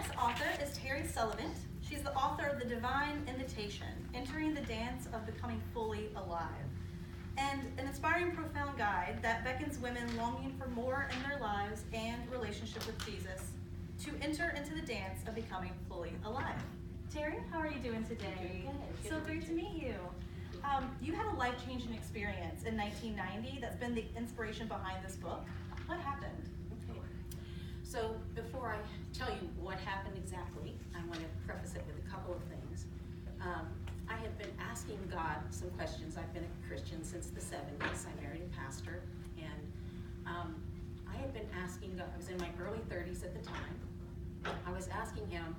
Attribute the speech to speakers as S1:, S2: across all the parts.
S1: next author is Terry Sullivan. She's the author of The Divine Invitation, Entering the Dance of Becoming Fully Alive, and an inspiring, profound guide that beckons women longing for more in their lives and relationship with Jesus to enter into the dance of becoming fully alive. Terry, how are you doing today?
S2: Good.
S1: So great to meet you. You had a life-changing experience in 1990 that's been the inspiration behind this book. What happened?
S2: Okay. So before I tell you what happened exactly, I want to preface it with a couple of things. I have been asking God some questions. I've been a Christian since the 70s. I married a pastor, and I had been asking God. I was in my early 30s at the time. I was asking him,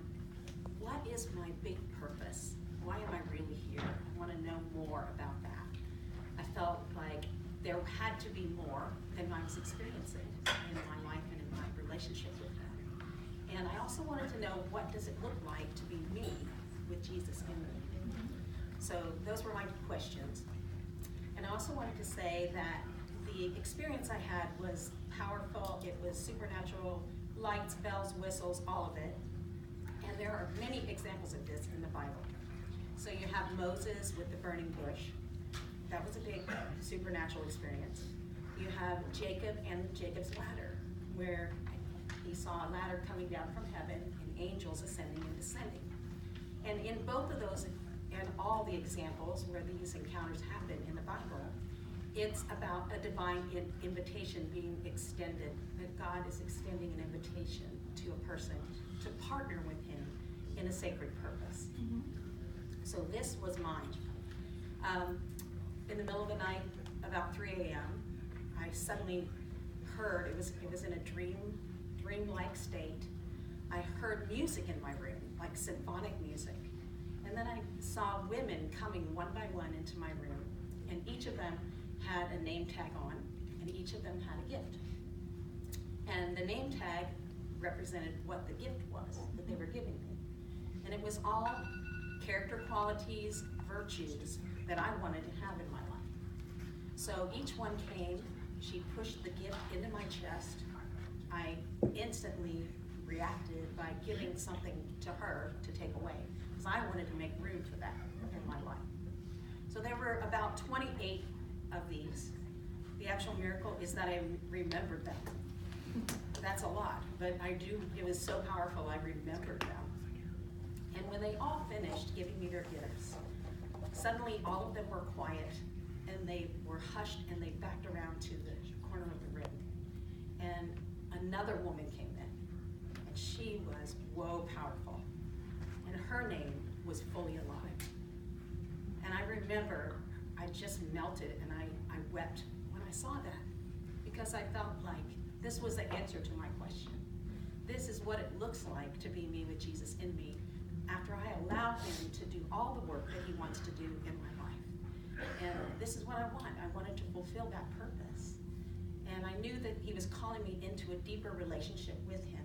S2: what is my big purpose? Why am I really here? I want to know more about that. I felt like there had to be more than I was experiencing in my life and in my relationship with him. And I also wanted to know, what does it look like to be me with Jesus in me? So those were my questions. And I also wanted to say that the experience I had was powerful. It was supernatural, lights, bells, whistles, all of it. And there are many examples of this in the Bible. So you have Moses with the burning bush. That was a big supernatural experience. You have Jacob and Jacob's ladder, where he saw a ladder coming down from heaven and angels ascending and descending. And in both of those and all the examples where these encounters happen in the Bible, it's about a divine invitation being extended, that God is extending an invitation to a person to partner with him in a sacred purpose.
S1: Mm-hmm.
S2: So this was mine. In the middle of the night, about 3 a.m., I suddenly heard, it was in a dream-like state, I heard music in my room, like symphonic music. And then I saw women coming one by one into my room, and each of them had a name tag on, and each of them had a gift. And the name tag represented what the gift was that they were giving me. And it was all character qualities, virtues that I wanted to have in my life. So each one came, she pushed the gift into my chest. I instantly reacted by giving something to her to take away, because I wanted to make room for that in my life. So there were about 28 of these. The actual miracle is that I remembered them. That's a lot, but it was so powerful, I remembered them. And when they all finished giving me their gifts, suddenly all of them were quiet, and they were hushed, and they backed around to the corner of the room. And another woman came in, and she was powerful. And her name was Fully Alive. And I remember I just melted, and I wept when I saw that, because I felt like this was the answer to my question. This is what it looks like to be me with Jesus in me, after I allow him to do all the work that he wants to do in my life. And this is what I want. I wanted to fulfill that purpose. And I knew that he was calling me into a deeper relationship with him,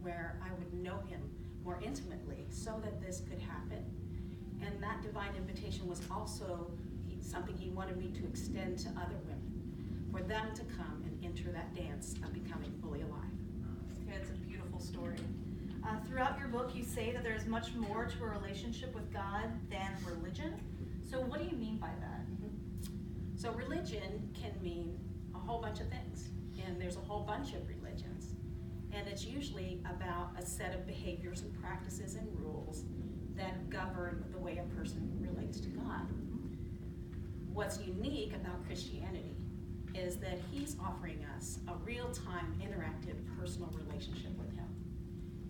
S2: where I would know him more intimately so that this could happen. And that divine invitation was also something he wanted me to extend to other women, for them to come and enter that dance of becoming fully alive.
S1: It's a beautiful story. Throughout your book, you say that there is much more to a relationship with God than religion. So what do you mean by that?
S2: So religion can mean a whole bunch of things, and there's a whole bunch of religions. And it's usually about a set of behaviors and practices and rules that govern the way a person relates to God. What's unique about Christianity is that he's offering us a real-time, interactive, personal relationship with him.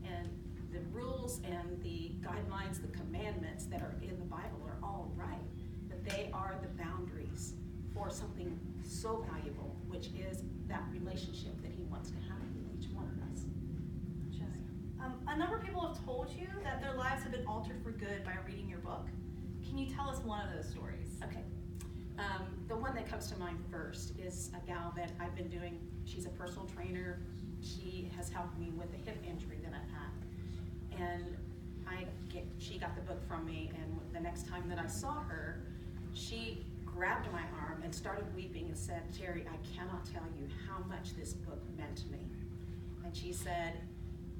S2: And the rules and the guidelines, the commandments that are in the Bible are all right, but they are the boundaries for something so valuable, which is that relationship that he wants to have with each one of us.
S1: A number of people have told you that their lives have been altered for good by reading your book. Can you tell us one of those stories?
S2: Okay. The one that comes to mind first is a gal that I've been doing. She's a personal trainer. She has helped me with a hip injury that I've had. And she got the book from me, and the next time that I saw her, she grabbed my arm and started weeping and said, "Terry, I cannot tell you how much this book meant to me." And she said,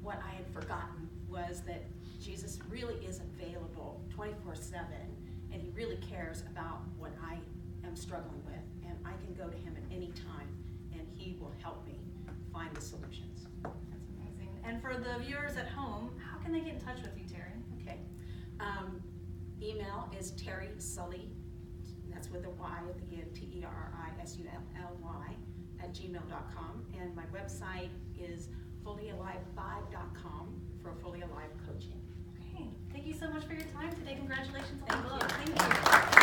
S2: what I had forgotten was that Jesus really is available 24/7, and he really cares about what I am struggling with, and I can go to him at any time, and he will help me find the solutions.
S1: That's amazing. And for the viewers at home, how can they get in touch with you, Terry?
S2: Okay. Email is Terry Sully, that's with a Y at the end, TerriSully @gmail.com, and my website is fullyalive5.com for Fully Alive coaching.
S1: Okay. Thank you so much for your time today. Congratulations on
S2: Thank
S1: the
S2: you.
S1: book. Thank you.